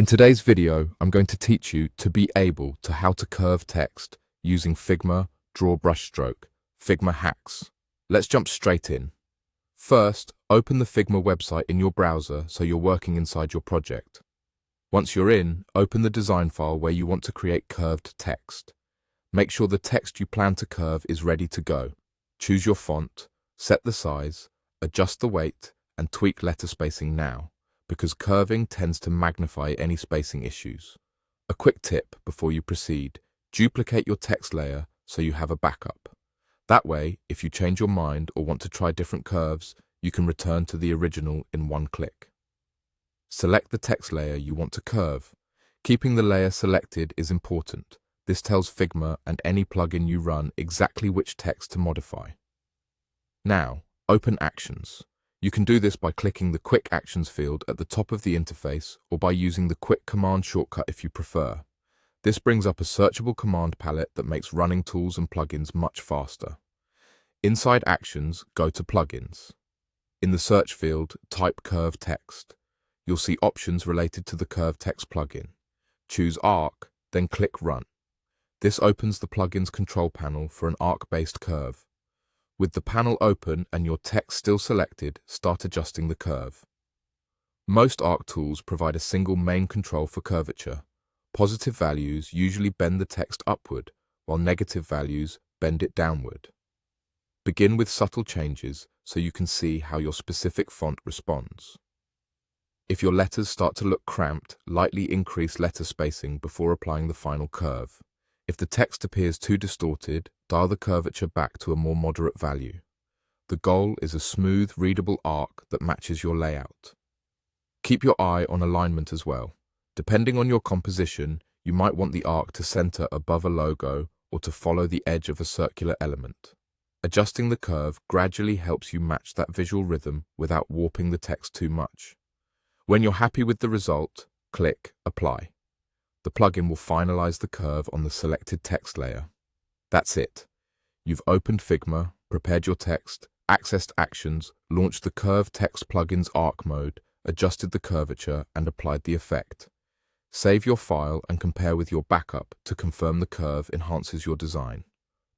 In today's video, I'm going to teach you to be able to how to curve text using Figma Draw Brush Stroke, Figma hacks. Let's jump straight in. First, open the Figma website in your browser so you're working inside your project. Once you're in, open the design file where you want to create curved text. Make sure the text you plan to curve is ready to go. Choose your font, set the size, adjust the weight, and tweak letter spacing now, because curving tends to magnify any spacing issues. A quick tip before you proceed: duplicate your text layer so you have a backup. That way, if you change your mind or want to try different curves, you can return to the original in one click. Select the text layer you want to curve. Keeping the layer selected is important. This tells Figma and any plugin you run exactly which text to modify. Now, open Actions. You can do this by clicking the Quick Actions field at the top of the interface or by using the Quick Command shortcut if you prefer. This brings up a searchable command palette that makes running tools and plugins much faster. Inside Actions, go to Plugins. In the search field, type Curve Text. You'll see options related to the Curve Text plugin. Choose Arc, then click Run. This opens the plugin's control panel for an arc-based curve. With the panel open and your text still selected, start adjusting the curve. Most arc tools provide a single main control for curvature. Positive values usually bend the text upward, while negative values bend it downward. Begin with subtle changes so you can see how your specific font responds. If your letters start to look cramped, lightly increase letter spacing before applying the final curve. If the text appears too distorted, dial the curvature back to a more moderate value. The goal is a smooth, readable arc that matches your layout. Keep your eye on alignment as well. Depending on your composition, you might want the arc to center above a logo or to follow the edge of a circular element. Adjusting the curve gradually helps you match that visual rhythm without warping the text too much. When you're happy with the result, click Apply. The plugin will finalize the curve on the selected text layer. That's it. You've opened Figma, prepared your text, accessed Actions, launched the Curve Text plugin's arc mode, adjusted the curvature, and applied the effect. Save your file and compare with your backup to confirm the curve enhances your design.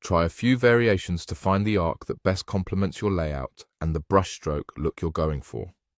Try a few variations to find the arc that best complements your layout and the brushstroke look you're going for.